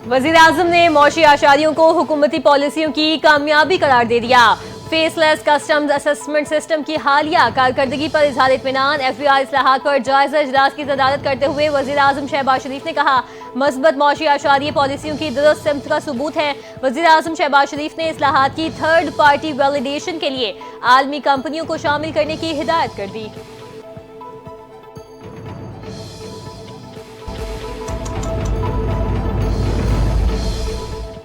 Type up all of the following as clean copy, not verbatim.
वजीर आजम ने मौशी आशारियों को हुकूमती पॉलिसियों की कामयाबी करार दे दिया। फेसलेस कस्टम्स असेसमेंट सिस्टम की हालिया कारकर्दगी पर इजहार इत्मीनान। FBI इस्लाहात पर जायजा इजलास की सदारत करते हुए वजीर आजम शहबाज शरीफ ने कहा, मस्बत मौशी आशारिय पॉलिसियों की दुरुस्त सिमत का सबूत है। वजीर आजम शहबाज शरीफ ने इस्लाहात की थर्ड पार्टी वैलिडेशन के लिए आलमी कंपनियों को शामिल करने की हिदायत कर दी।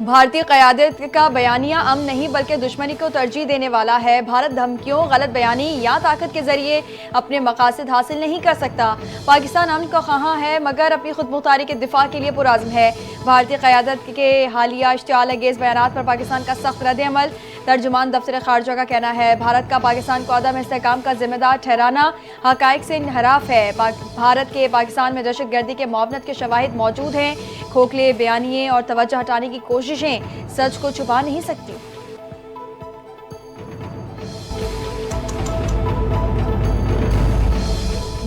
भारतीय क़यादत का बयानिया अमन नहीं बल्कि दुश्मनी को तरजीह देने वाला है। भारत धमकियों, गलत बयानी या ताकत के जरिए अपने मकासद हासिल नहीं कर सकता। पाकिस्तान अमन का ख़्वाह है मगर अपनी खुद मुख्तारी के दिफा के लिए पुरज़्म है। भारतीय क़यादत के हालिया इश्तियाल अंगेज़ बयानात पर पाकिस्तान का सख्त रद्द-ए-अमल। तर्जुमान दफ्तर खारजा का कहना है, भारत का पाकिस्तान को अदम इस्तेहकाम का जिम्मेदार ठहराना हक़ाइक़ से इनहराफ है। भारत के पाकिस्तान में दहशत गर्दी के मुआवनत के शवाहिद मौजूद हैं। खोखले बयानिए और तवज्जो हटाने की कोशिशें सच को छुपा नहीं सकती।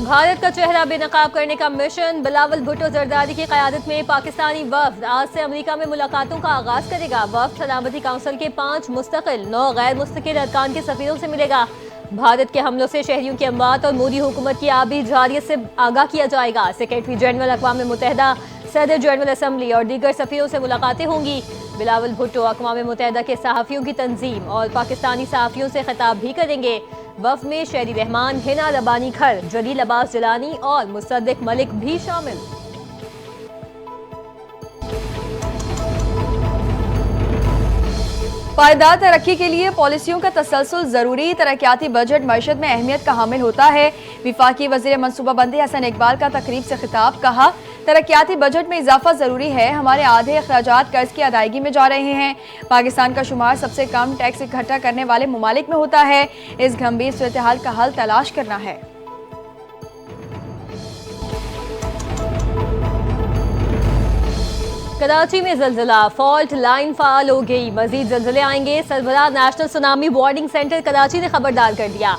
भारत का चेहरा बेनकाब करने का मिशन। बिलावल भुट्टो जरदारी की क़यादत में पाकिस्तानी वफ़द आज से अमेरिका में मुलाकातों का आगाज करेगा। वफ़द सलामती काउंसिल के 5 मुस्तकिल 9 गैर मुस्तकिल अरकान के सफीरों से मिलेगा। भारत के हमलों से शहरियों की अमवात और मोदी हुकूमत की आबी जारियत से आगाह किया जाएगा। सेक्रेटरी जनरल अक़वाम मुत्तहिदा, सदर जनरल असम्बली और दीगर सफीरों से मुलाकातें होंगी। बिलावल भुट्टो अक़वाम मुत्तहिदा के सहाफ़ियों की तंजीम और पाकिस्तानी सहाफ़ियों से खिताब भी करेंगे। वफ़द में शहरी रहमान, हिना रबानी खर, जलील अब्बास जिलानी और मुसद्दिक मलिक भी शामिल। पायदार तरक्की के लिए पॉलिसियों का तसलसल जरूरी। तरक्याती बजट मईशत में अहमियत का हामिल होता है। विफाकी वज़ीर मनसूबाबंदी हसन इकबाल का तकरीब से खिताब। कहा, तरक्याती बजट में इजाफा जरूरी है। हमारे आधे अखराजात कर्ज की अदायगी में जा रहे हैं। पाकिस्तान का शुमार सबसे कम टैक्स इकट्ठा करने वाले ममालिक में होता है। इस गंभीर सूरत-ए-हाल का हल तलाश करना है। कराची में ज़लज़ला, फॉल्ट लाइन फ़ाल हो गई, मजीद ज़लज़ले आएंगे। सरबराह national tsunami warning centre Karachi ने खबरदार कर दिया।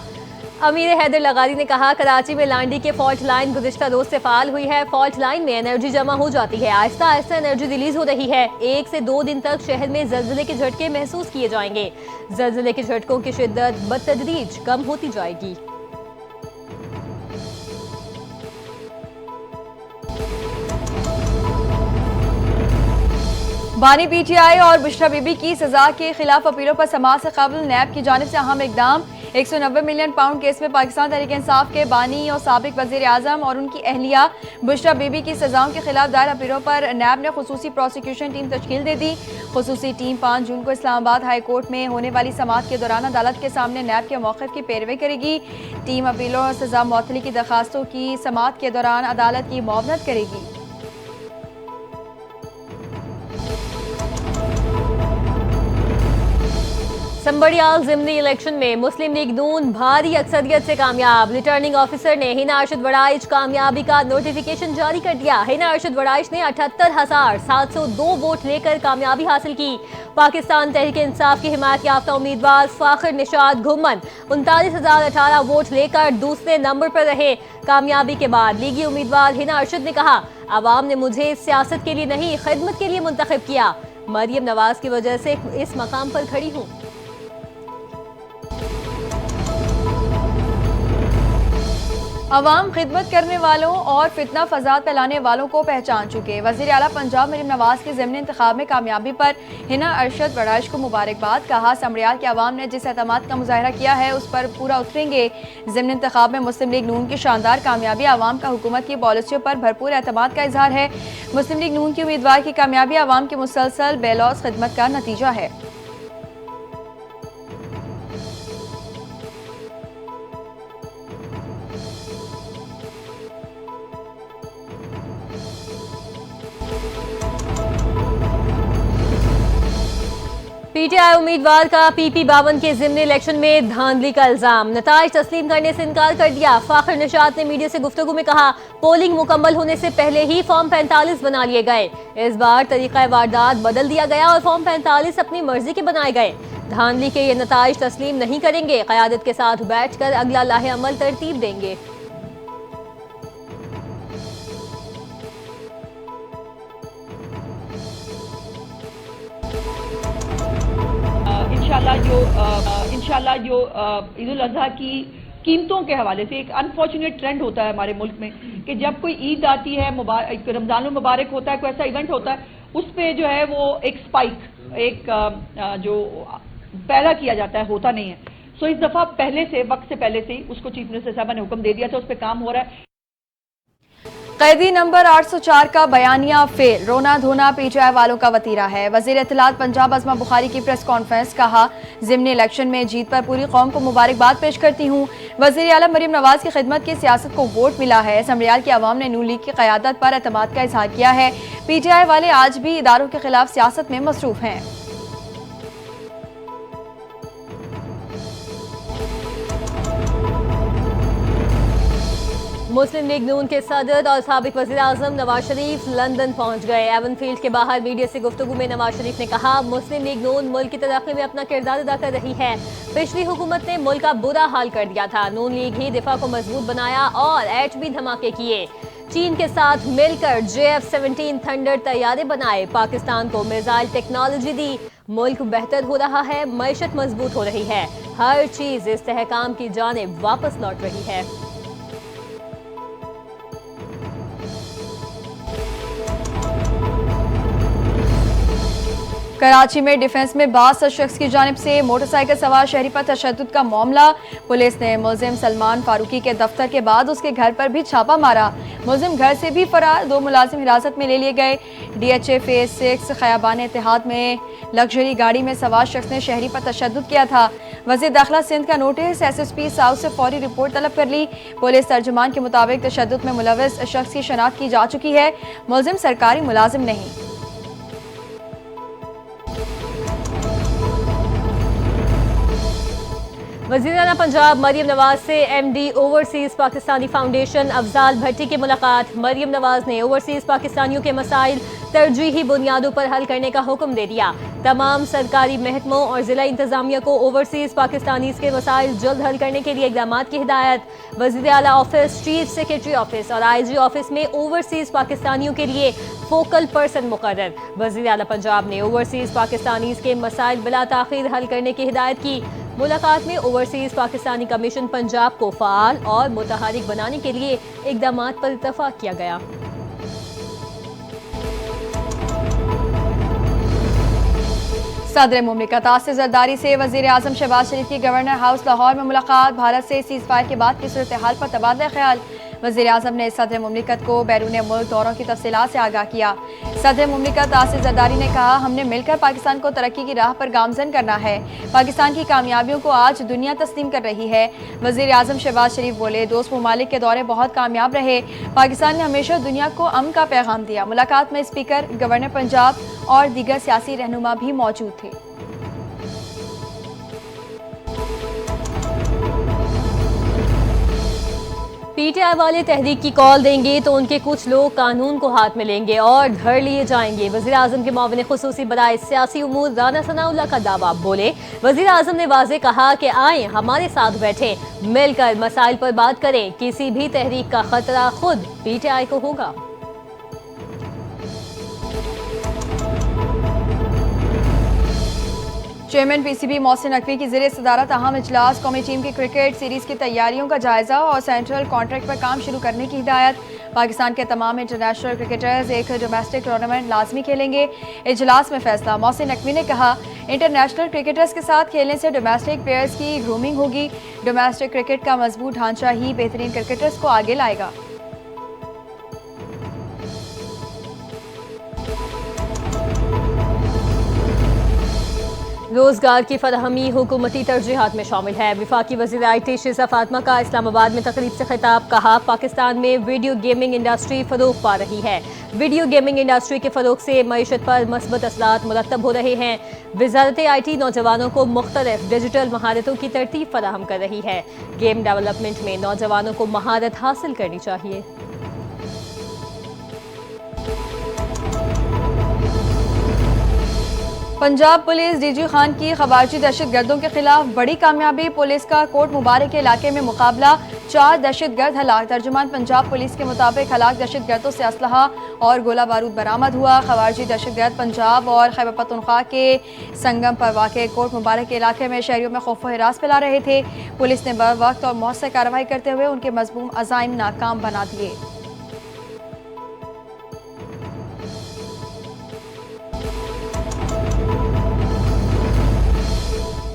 अमीर हैदर लगारी ने कहा, कराची में लांडी के फॉल्ट लाइन गुज़िश्ता रोज से फ़ाल हुई है। फॉल्ट लाइन में एनर्जी जमा हो जाती है, आहिस्ता आहिस्ता एनर्जी रिलीज हो रही है। 1 से 2 दिन तक शहर में ज़लज़ले के झटके महसूस किए जाएंगे। ज़लज़ले के झटकों की शिद्दत बतदरीज कम होती जाएगी। बानी PTI और बुशरा बीबी की सजा के खिलाफ अपीलों पर समाअत से कबल नैब की जानिब से अहम इकदाम। 190 मिलियन पाउंड केस में पाकिस्तान तहरीक इंसाफ के बानी और साबिक वज़ीर आज़म और उनकी अहलिया बुशरा बीबी की सजाओं के खिलाफ दायर अपीलों पर नैब ने खुसूसी प्रोसिक्यूशन टीम तश्कील दे दी। खुसूसी टीम 5 जून को इस्लामाबाद हाई कोर्ट में होने वाली समाअत के दौरान अदालत के सामने नैब के मौक़िफ़ की पैरवी करेगी। टीम अपीलों और सजा मुअत्तली की दरखास्तों की समाअत के दौरान अदालत की मुआवनत करेगी। संबड़ियाल ज़िमनी इलेक्शन में मुस्लिम लीग नून भारी अक्सरियत से कामयाब। रिटर्निंग ऑफिसर ने हिना अरशद वड़ाइच कामयाबी का नोटिफिकेशन जारी कर दिया। हिना अरशद वड़ाइच ने 78,702 वोट लेकर कामयाबी हासिल की। पाकिस्तान तहरीक इंसाफ की हिमायत याफ्ता उम्मीदवार फाखिर निशाद घुमन 39,018 वोट लेकर दूसरे नंबर पर रहे। कामयाबी के बाद लीगी उम्मीदवार हिना अरशद ने कहा, आवाम ने मुझे सियासत के लिए नहीं खिदमत के लिए मुंतखब किया। मरियम नवाज की वजह से इस मकाम पर खड़ी हूँ। अवाम खिदमत करने वालों और फितना फसाद फैलाने वालों को पहचान चुके। वज़ीर आला पंजाब मरियम नवाज के ज़िमनी इंतखाब में कामयाबी पर हिना अरशद वड़ाइच को मुबारकबाद। कहा, समड़ियाल के अवाम ने जिस एतमाद का मुजाहरा किया है उस पर पूरा उतरेंगे। ज़िमनी इंतखाब में मुस्लिम लीग नून की शानदार कामयाबी अवाम का हुकूमत की पॉलिसियों पर भरपूर एतमाद का इजहार है। मुस्लिम लीग नून की उम्मीदवार की कामयाबी अवाम की मुसलसल बेलौस खिदमत का नतीजा है। PTI उम्मीदवार का PP52 के ज़िमनी इलेक्शन में धांधली का इल्जाम। नताइज तस्लीम करने से इनकार कर दिया। फाखिर निशात ने मीडिया से गुफ्तगू में कहा, पोलिंग मुकम्मल होने से पहले ही फॉर्म 45 बना लिए गए। इस बार तरीका वारदात बदल दिया गया और फॉर्म 45 अपनी मर्जी के बनाए गए। धांधली के ये नताइज तस्लीम नहीं करेंगे। क़यादत के साथ बैठकर अगला लाहे अमल तरतीब देंगे। इंशाल्लाह जो ईद उल अजहा की कीमतों के हवाले से एक अनफॉर्चुनेट ट्रेंड होता है हमारे मुल्क में कि जब कोई ईद आती है, रमजान मुबारक होता है, कोई ऐसा इवेंट होता है, उस पे जो है वो एक स्पाइक जो पैदा किया जाता है होता नहीं है। सो इस दफा वक्त से पहले से ही उसको चीफ मिनिस्टर साहब ने हुक्म दे दिया था, उस पर काम हो रहा है। कैदी नंबर 804 का बयानिया फेल, रोना धोना पीटीआई वालों का वतीरा है। वजीर इत्तलात पंजाब अज़मा बुखारी की प्रेस कॉन्फ्रेंस, कहा ज़िम्न इलेक्शन में जीत पर पूरी कौम को मुबारकबाद पेश करती हूँ। वज़ीर आला मरीम नवाज की खिदमत की सियासत को वोट मिला है। समरियाल की आवाम ने नून लीग की क़यादत पर एतमाद का इजहार किया है। पीटीआई वाले आज भी इदारों के खिलाफ सियासत में मसरूफ हैं। मुस्लिम लीग नून के सदर और साबिक वज़ीर आज़म नवाज शरीफ लंदन पहुंच गए। एवन फील्ड के बाहर मीडिया से गुफ्तगू में नवाज शरीफ ने कहा, मुस्लिम लीग नून मुल्क की तरक्की में अपना किरदार अदा कर रही है। पिछली हुकूमत ने मुल्क का बुरा हाल कर दिया था, नून लीग ही दिफा को मजबूत बनाया और एटमी धमाके किए। चीन के साथ मिलकर JF-17 थंडर तैयारे बनाए, पाकिस्तान को मिसाइल टेक्नोलॉजी दी। मुल्क बेहतर हो रहा है, मईशत मजबूत हो रही है, हर चीज इस्तेहकाम की जानिब वापस लौट रही है। कराची में डिफेंस में बास शख्स की जानिब से मोटरसाइकिल सवार शहरी पर तशद्दुद का मामला। पुलिस ने मुलजिम सलमान फारूकी के दफ्तर के बाद उसके घर पर भी छापा मारा। मुलजिम घर से भी फरार, 2 मुलाजिम हिरासत में ले लिए गए। DHA फेज 6 खयाबान इत्तेहाद में लग्जरी गाड़ी में सवार शख्स ने शहरी पर तशद्दुद किया था। वज़ीर दाखिला सिंध का नोटिस, SSP साउथ से फौरी रिपोर्ट तलब कर ली। पुलिस तर्जुमान के मुताबिक तशद्दुद में मुलव्वस शख्स की शनाख्त की जा चुकी है। मुलजिम सरकारी मुलाजिम नहीं। वज़ीर आला पंजाब मरियम नवाज से MD overseas Pakistani foundation Afzal Bhatti की मुलाकात। मरियम नवाज ने ओवरसीज पाकिस्तानियों के मसाइल तरजीही बुनियादों पर हल करने का हुक्म दे दिया। तमाम सरकारी महकमों और जिला इंतजामिया को ओवरसीज पाकिस्तानीज के मसाइल जल्द हल करने के लिए इकदाम की हिदायत। वज़ीर आला ऑफिस, चीफ सेक्रेटरी ऑफिस और IG ऑफिस में ओवरसीज पाकिस्तानियों के लिए फोकल पर्सन मुकर्रर। वज़ीर आला पंजाब ने ओवरसीज पाकिस्तानीज के मसाइल बिला ताखीर हल करने की हिदायत की। मुलाकात में ओवरसीज पाकिस्तानी कमीशन पंजाब को फ़ाल और मुतहरिक बनाने के लिए इक़दामात पर इत्तफ़ाक़ किया गया। सदर मुमलिकत आसिफ जरदारी से वज़ीर आज़म शहबाज शरीफ की गवर्नर हाउस लाहौर में मुलाकात। भारत से सीज़ फायर के बाद की सूरत हाल पर तबादला ख्याल। वज़ीर आज़म ने सदर मुमलिकत को बैरून मुल्क दौरों की तफसीलात से आगाह किया। सदर मुमलिकत आसिफ जरदारी ने कहा, हमने मिलकर पाकिस्तान को तरक्की की राह पर गामजन करना है। पाकिस्तान की कामयाबियों को आज दुनिया तस्लीम कर रही है। वज़ीर आज़म शहबाज शरीफ बोले, दोस्त ममालिक के दौरे बहुत कामयाब रहे। पाकिस्तान ने हमेशा दुनिया को अमन का पैगाम दिया। मुलाकात में स्पीकर, गवर्नर पंजाब और दीगर सियासी रहनुमा भी मौजूद थे। PTI वाले तहरीक की कॉल देंगे तो उनके कुछ लोग कानून को हाथ में लेंगे और धर लिए जाएंगे। वज़ीर आज़म के मुआविन खुसूसी बराए सियासी उमूर राना सनाउल्लाह का दावा। बोले, वज़ीर आज़म ने वाज़े कहा कि आए हमारे साथ बैठे, मिलकर मसाइल पर बात करें। किसी भी तहरीक का खतरा खुद PTI को होगा। चेयरमैन PCB मोहसिन नकवी की ज़रिए सदारत अहम इजलास। कौमी टीम की क्रिकेट सीरीज़ की तैयारियों का जायजा और सेंट्रल कॉन्ट्रैक्ट पर काम शुरू करने की हिदायत। पाकिस्तान के तमाम इंटरनेशनल क्रिकेटर्स एक डोमेस्टिक टूर्नामेंट लाजमी खेलेंगे। इजलास में फैसला। मोहसिन नकवी ने कहा, इंटरनेशनल क्रिकेटर्स के साथ खेलने से डोमेस्टिक प्लेयर्स की ग्रूमिंग होगी। डोमेस्टिक क्रिकेट का मजबूत ढांचा ही बेहतरीन क्रिकेटर्स को आगे लाएगा। रोजगार की फराहमी हुकूमती तरजीहात में शामिल है। वफाकी वज़ीर IT शिज़ा फातिमा का इस्लामाबाद में तकरीब से खिताब। कहा, पाकिस्तान में वीडियो गेमिंग इंडस्ट्री फ़रोग़ पा रही है। वीडियो गेमिंग इंडस्ट्री के फ़रोग़ से मईशत पर मस्बत असरात मुरतब हो रहे हैं। वज़ारत IT नौजवानों को मुख्तलिफ डिजिटल महारतों की तरतीब फराहम कर रही है। गेम डेवलपमेंट में नौजवानों को महारत हासिल करनी चाहिए। पंजाब पुलिस डीजी खान की खवारजी दहशतगर्दों के खिलाफ बड़ी कामयाबी। पुलिस का कोट मुबारक के इलाके में मुकाबला, 4 दहशतगर्द हलाक। तर्जुमान पंजाब पुलिस के मुताबिक हलाक दहशतगर्दों से असलहा और गोला बारूद बरामद हुआ। खवारजी दहशतगर्द पंजाब और खैबर पख्तूनख्वा के संगम पर वाक़े कोट मुबारक के इलाके में शहरियों में खौफ व हिरास फैला रहे थे। पुलिस ने बर वक्त और मौत से कार्रवाई करते हुए उनके मजमूम अज़ाइम नाकाम बना दिए।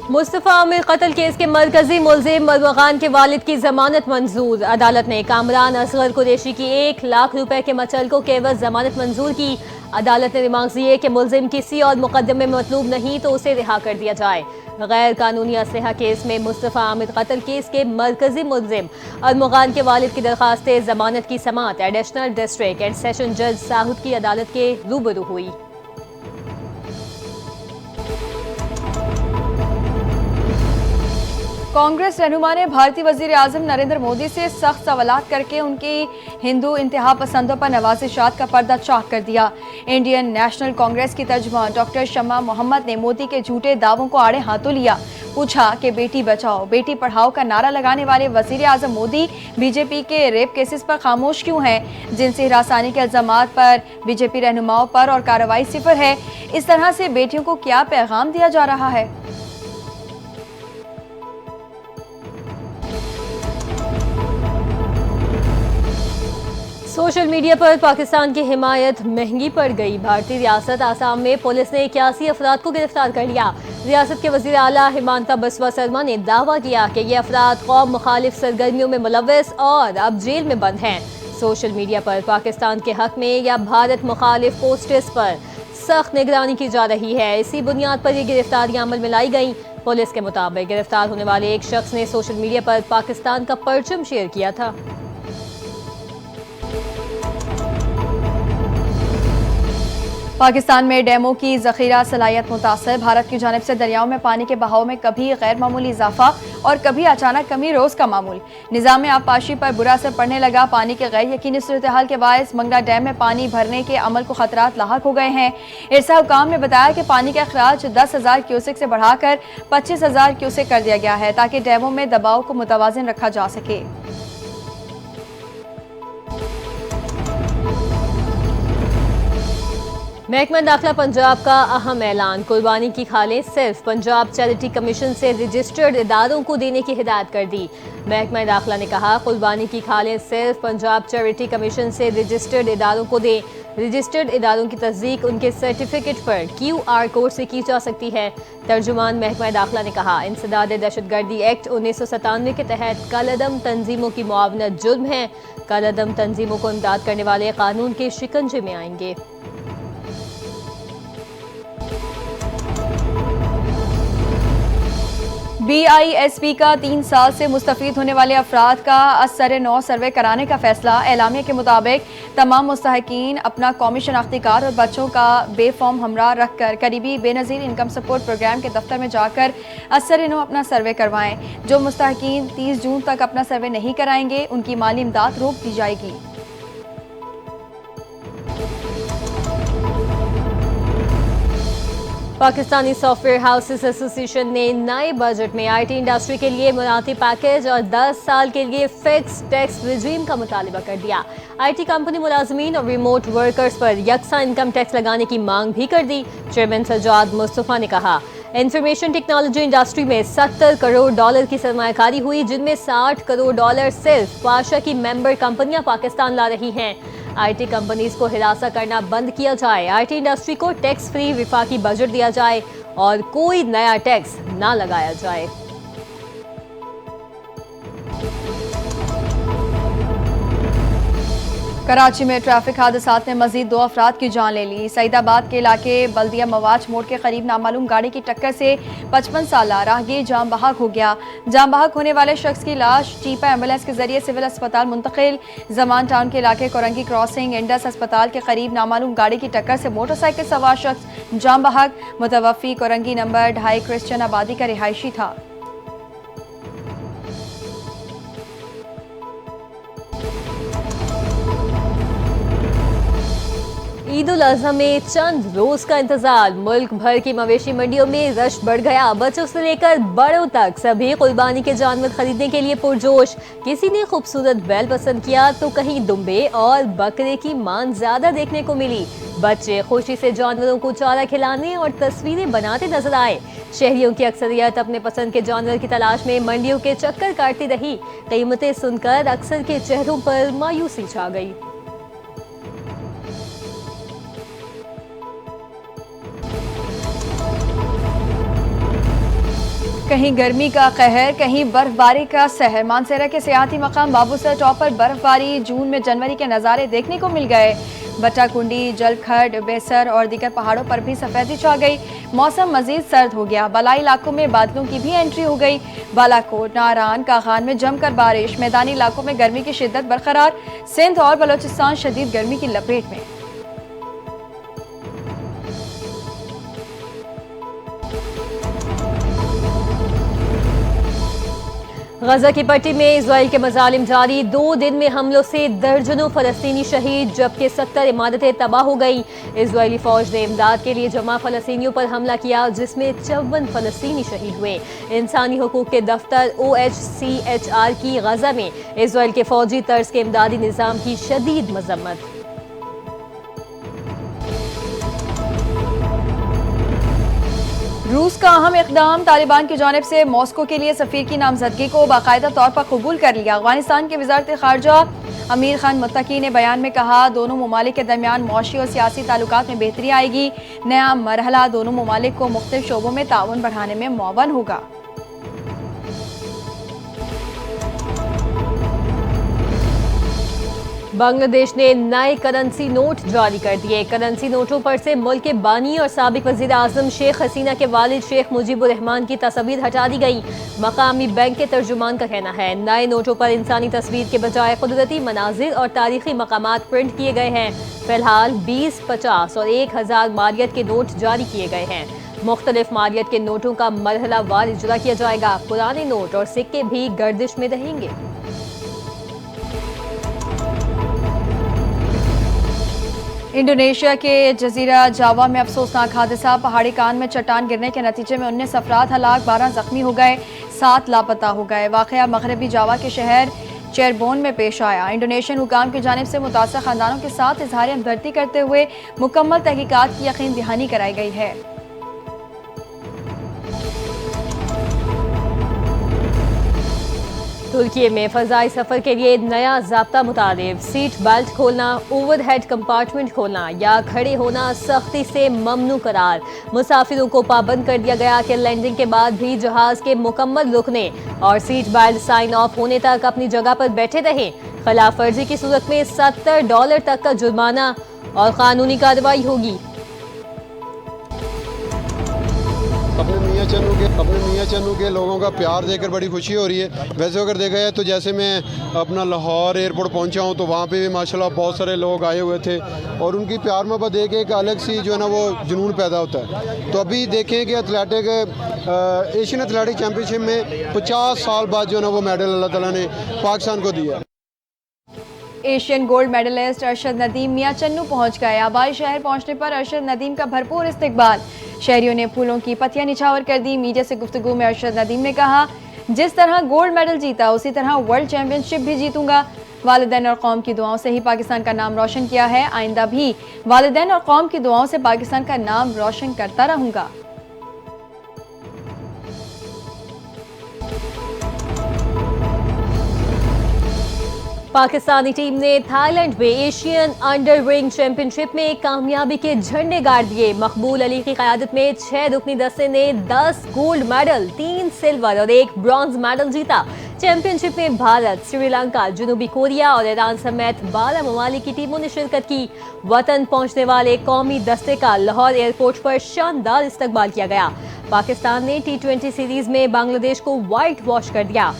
मुस्तफ़ा आमिर कत्ल केस के मरकजी मुलजिम मरवा खान के वालिद की जमानत मंजूर। अदालत ने कामरान असगर कुरैशी की 1 लाख रुपए के मचलकों के एवज जमानत मंजूर की। अदालत ने रिमार्क दिए कि मुलजिम किसी और मुकदमे में मतलूब नहीं तो उसे रिहा कर दिया जाए। गैर कानूनी असलहा केस में मुस्तफ़ा आमिर कत्ल केस के मरकजी मुलजिम अरमुग़ खान के वालिद की दरख्वास्त जमानत की समाअत एडिशनल डिस्ट्रिक्ट एंड सेशन जज साहुद की अदालत के रूबरू हुई। कांग्रेस रहनुमा ने भारतीय वज़ीर आज़म नरेंद्र मोदी से सख्त सवालात करके उनकी हिंदू इंतहा पसंदों पर नवाजिशात का पर्दा चाक कर दिया। इंडियन नेशनल कांग्रेस की तर्जुमान डॉक्टर शम्मा मोहम्मद ने मोदी के झूठे दावों को आड़े हाथों लिया। पूछा कि बेटी बचाओ बेटी पढ़ाओ का नारा लगाने वाले वज़ीर आज़म मोदी बीजेपी के रेप केसेस पर खामोश क्यों हैं? जिनसे हिरासानी के इल्ज़ामात पर बीजेपी रहनुमाओं पर और कार्रवाई सिफर है। इस तरह से बेटियों को क्या पैगाम दिया जा रहा है? सोशल मीडिया पर पाकिस्तान की हिमायत महंगी पड़ गई। भारतीय रियासत आसाम में पुलिस ने 81 अफराद को गिरफ्तार कर लिया। रियासत के वज़ीर आला हिमांता बिस्वा शर्मा ने दावा किया कि ये अफराद कौम मुखालिफ सरगर्मियों में मुलव्वस और अब जेल में बंद हैं। सोशल मीडिया पर पाकिस्तान के हक में या भारत मुखालिफ पोस्टर्स पर सख्त निगरानी की जा रही है। इसी बुनियाद पर ये गिरफ्तारियां अमल में लाई गई। पुलिस के मुताबिक गिरफ्तार होने वाले एक शख्स ने सोशल मीडिया पर पाकिस्तान का परचम शेयर किया था। पाकिस्तान में डैमों की ज़ख़ीरा सलाहियत मुतासर। भारत की जानिब से दरियाओं में पानी के बहाव में कभी गैर मामूली इजाफा और कभी अचानक कमी रोज़ का मामूल। निज़ाम आबपाशी पर बुरा असर पड़ने लगा। पानी के गैर यकीनी सूरत हाल के बायस मंगला डैम में पानी भरने के अमल को खतरात लाहक हो गए हैं। इरसा हुकाम ने बताया कि पानी का अखराज 10,000 क्यूसेक से बढ़ाकर 25,000 क्यूसेक कर दिया गया है ताकि डैमों में दबाव को मुतवाज़िन रखा जा सके। महकमा दाखिला पंजाब का अहम ऐलान। कुर्बानी की खालें सिर्फ पंजाब चैरिटी कमीशन से रजिस्टर्ड इदारों को देने की हिदायत कर दी। महकमा दाखिला ने कहा कुर्बानी की खालें सिर्फ पंजाब चैरिटी कमीशन से रजिस्टर्ड इदारों को दें। रजिस्टर्ड इदारों की तस्दीक उनके सर्टिफिकेट पर QR कोड से की जा सकती है। तर्जुमान महकमा दाखिला ने कहा इंसदाद दहशतगर्दी एक्ट 1997 के तहत कलअदम तंजीमों की मुआवनत जुर्म है। कलअदम तंजीमों को इमदाद करने वाले कानून के शिकंजे में आएंगे। BISP का 3 साल से मुस्तफीद होने वाले अफराद का असर-ए-नौ सर्वे कराने का फैसला। एलामिया के मुताबिक तमाम मुस्तहिकीन अपना कौमी शनाख्ती कार्ड और बच्चों का बेफॉर्म हमरा रखकर करीबी बेनज़ीर इनकम सपोर्ट प्रोग्राम के दफ्तर में जाकर असर-ए-नौ अपना सर्वे करवाएं। जो मुस्तहिकीन 30 जून तक अपना सर्वे नहीं कराएंगे उनकी माली इमदाद रोक दी जाएगी। पाकिस्तानी सॉफ्टवेयर हाउसेस एसोसिएशन ने नए बजट में IT इंडस्ट्री के लिए मुनाती पैकेज और 10 साल के लिए फिक्स टैक्स रिजीम का मुतालबा कर दिया। IT कंपनी मुलाजमीन और रिमोट वर्कर्स पर यकसा इनकम टैक्स लगाने की मांग भी कर दी। चेयरमैन सज्जाद मुस्तफ़ा ने कहा इंफॉर्मेशन टेक्नोलॉजी इंडस्ट्री में $70 करोड़ की सरमायाकारी हुई, जिनमें $60 करोड़ सिर्फ पाशा की मेंबर कंपनियां पाकिस्तान ला रही हैं। IT कंपनीज को हिरासा करना बंद किया जाए। IT इंडस्ट्री को टैक्स फ्री विफाकी बजट दिया जाए और कोई नया टैक्स ना लगाया जाए। कराची में ट्रैफिक हादसात ने मजीद 2 अफराद की जान ले ली। सईदाबाद के इलाके बल्दिया मवाज मोड़ के करीब नामालूम गाड़ी की टक्कर से 55 साला राहगीर जाम बहक हो गया। जाम बहक होने वाले शख्स की लाश चीपा एम्बुलेंस के जरिए सिविल अस्पताल मुंतकिल। जमान टाउन के इलाके कोरंगी क्रॉसिंग इंडस अस्पताल के करीब नामालूम गाड़ी की टक्कर से मोटरसाइकिल सवार शख्स जाम बहक। मुतवफ़ी कोरंगी नंबर 2.5 क्रिश्चियन आबादी का रिहायशी था। ईद उल अजहा में चंद रोज का इंतजार। मुल्क भर की मवेशी मंडियों में रश बढ़ गया। बच्चों से लेकर बड़ों तक सभी कुर्बानी के जानवर खरीदने के लिए पुरजोश। किसी ने खूबसूरत बैल पसंद किया तो कहीं दुम्बे और बकरे की मान ज्यादा देखने को मिली। बच्चे खुशी से जानवरों को चारा खिलाने और तस्वीरें बनाते नजर आए। शहरियों की अक्सरियत अपने पसंद के जानवर की तलाश में मंडियों के चक्कर काटती रही। कीमतें सुनकर अक्सर के चेहरों पर मायूसी छा गई। कहीं गर्मी का कहर, कहीं बर्फबारी का सहर। मानसेरा के सियाती मकाम बाबूसर टॉप पर बर्फबारी, जून में जनवरी के नज़ारे देखने को मिल गए। बट्टाकुंडी, जलखड, बेसर और दीगर पहाड़ों पर भी सफेदी छा गई। मौसम मजीद सर्द हो गया। बलाई इलाकों में बादलों की भी एंट्री हो गई। बालाकोट, नारान, कागान में जमकर बारिश। मैदानी इलाकों में गर्मी की शिद्दत बरकरार। सिंध और बलोचिस्तान शदीद गर्मी की लपेट में। गजा की पट्टी में इजराइल के मजालिम जारी। 2 दिन में हमलों से दर्जनों फलस्तीनी शहीद, जबकि 70 इमारतें तबाह हो गई। इजरायली फौज ने इमदाद के लिए जमा फलस्तीनियों पर हमला किया, जिसमें 54 फलस्तीनी शहीद हुए। इंसानी हुकूक के दफ्तर OHCHR की गजा में इजराइल के फौजी तर्ज के इमदादी निज़ाम की शदीद मजम्मत। रूस का अहम इकदाम, तालिबान की जानिब से मॉस्को के लिए सफीर की नामजदगी को बाकायदा तौर पर कबूल कर लिया। अफगानिस्तान के वज़ारत ख़ारजा अमीर खान मुत्तकी ने बयान में कहा, दोनों ममालिक के दरमियान मौशी और सियासी ताल्लुकात में बेहतरी आएगी। नया मरहला दोनों ममालिक को मुख्तलिफ शोबों में ताउन बढ़ाने में मुअव्वन होगा। बांग्लादेश ने नए करेंसी नोट जारी कर दिए। करेंसी नोटों पर से मुल्क के बानी और साबिक वज़ीर आज़म शेख हसीना के वालिद शेख मुजीबुर रहमान की तस्वीर हटा दी गई। मकामी बैंक के तर्जुमान का कहना है, नए नोटों पर इंसानी तस्वीर के बजाय कुदरती मनाजिर और तारीखी मकामात प्रिंट किए गए हैं। फिलहाल 20, 50 और 1000 मालियत के नोट जारी किए गए हैं। मुख्तलिफ मालियत के नोटों का मरहला वार इजरा किया जाएगा। पुराने नोट और सिक्के भी गर्दिश में रहेंगे। इंडोनेशिया के जजीरा जावा में अफसोसनाक हादसा। पहाड़ी कान में चट्टान गिरने के नतीजे में 19 अफराद हलाक, 12 जख्मी हो गए, 7 लापता हो गए। वाक़या मगरबी जावा के शहर चेरबोन में पेश आया। इंडोनेशियन हुकाम की जानिब से मुतासर खानदानों के साथ इजहार हमदर्दी करते हुए मुकम्मल तहकीकात की यकीन दहानी कराई गई है। तुर्की में फजाई सफर के लिए नया ज़ाब्ता मुताबिक सीट बेल्ट खोलना, ओवरहेड कंपार्टमेंट खोलना या खड़े होना सख्ती से ममनू करार। मुसाफिरों को पाबंद कर दिया गया कि लैंडिंग के बाद भी जहाज के मुकम्मल रुकने और सीट बेल्ट साइन ऑफ होने तक अपनी जगह पर बैठे रहें। खिलाफ वर्जी की सूरत में $70 तक का जुर्माना और कानूनी कार्रवाई होगी। अपने मियाँ चन्नू के लोगों का प्यार देखकर बड़ी खुशी हो रही है। वैसे अगर देखा जाए तो जैसे मैं अपना लाहौर एयरपोर्ट पहुंचा हूं तो वहाँ पे भी माशाल्लाह बहुत सारे लोग आए हुए थे और उनकी प्यार मोहब्बत देख के एक अलग सी जो है ना वो जुनून पैदा होता है। तो अभी देखें कि एशियन एथलेटिक चैम्पियनशिप में 50 साल बाद जो है ना वो मेडल अल्लाह ताला ने पाकिस्तान को दिया। Asian gold medalist Arshad Nadeem Mian Channu पहुंच गए। आबाई शहर पहुंचने पर अरशद नदीम का भरपूर इस्तकबाल। शहरियों ने फूलों की पत्तियां निछावर कर दी। मीडिया से गुफ्तगू में अरशद नदीम ने कहा, जिस तरह गोल्ड मेडल जीता उसी तरह वर्ल्ड चैंपियनशिप भी जीतूंगा। वालिदैन और कौम की दुआओं से ही पाकिस्तान का नाम रोशन किया है। आइंदा भी वालिदैन और कौम की दुआओं से पाकिस्तान का नाम रोशन करता रहूंगा। पाकिस्तानी टीम ने थाईलैंड में एशियन अंडर रिंग चैंपियनशिप में कामयाबी के झंडे गाड़ दिए। मकबूल अली की क़यादत में 6 रुकनी दस्ते ने 10 गोल्ड मेडल, 3 सिल्वर और 1 ब्रॉन्ज मेडल जीता। चैंपियनशिप में भारत, श्रीलंका, जनूबी कोरिया और ईरान समेत 12 ममालिक की टीमों ने शिरकत की। वतन पहुंचने वाले कौमी दस्ते का लाहौर एयरपोर्ट पर शानदार इस्तकबाल किया गया। पाकिस्तान ने T20 सीरीज में बांग्लादेश को व्हाइट वॉश कर दिया।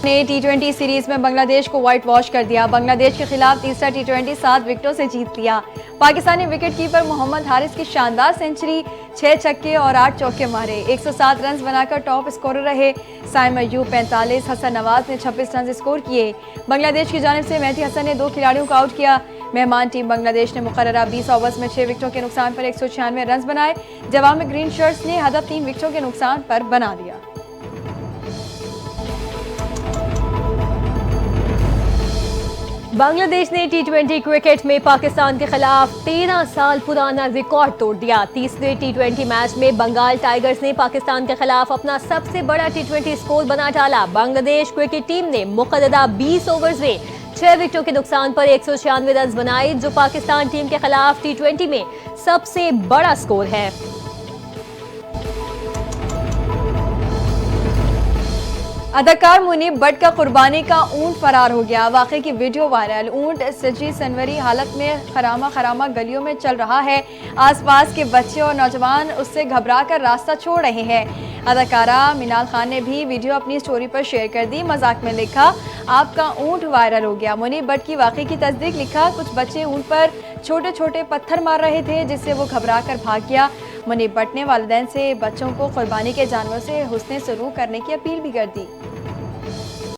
ने T20 सीरीज में बांग्लादेश को व्हाइट वॉश कर दिया। बांग्लादेश के खिलाफ तीसरा T20 7 विकेटों से जीत लिया। पाकिस्तानी विकेट कीपर मोहम्मद हारिस की शानदार सेंचुरी 6 छक्के और 8 चौके मारे। 107 रन बनाकर टॉप स्कोरर रहे। साइम अयूब 45, हसन नवाज ने 26 रन स्कोर किए। बांग्लादेश की जानिब से मेहदी हसन ने 2 खिलाड़ियों को आउट किया। मेहमान टीम बांग्लादेश ने मुकर्ररा 20 ओवर्स में 6 विकेटों के नुकसान पर 196 रन बनाए। जवाब में ग्रीन शर्ट्स ने हदफ 3 विकेटों के नुकसान पर बना दिया। बांग्लादेश ने टी20 क्रिकेट में पाकिस्तान के खिलाफ 13 साल पुराना रिकॉर्ड तोड़ दिया। तीसरे टी20 मैच में बंगाल टाइगर्स ने पाकिस्तान के खिलाफ अपना सबसे बड़ा टी20 स्कोर बना डाला। बांग्लादेश क्रिकेट टीम ने मुकर्ररा 20 ओवर्स में 6 विकेटों के नुकसान पर 196 रन बनाए, जो पाकिस्तान टीम के खिलाफ टी20 में सबसे बड़ा स्कोर है। अदाकार मुनीब भट्ट का कुर्बानी का ऊंट फरार हो गया। वाकई की वीडियो वायरल। ऊंट सजी सनवरी हालत में खरामा खरामा गलियों में चल रहा है। आसपास के बच्चे और नौजवान उससे घबराकर रास्ता छोड़ रहे हैं। अदाकारा मिनाल खान ने भी वीडियो अपनी स्टोरी पर शेयर कर दी। मजाक में लिखा, आपका ऊंट वायरल हो गया। मुनीब भट्ट की वाकई की तस्दीक। लिखा, कुछ बच्चे ऊंट पर छोटे छोटे पत्थर मार रहे थे, जिससे वो घबराकर भाग गया। मुनीब भट्ट ने वालिदैन से बच्चों को कुर्बानी के जानवर से हुस्ने सलूक करने की अपील भी कर दी।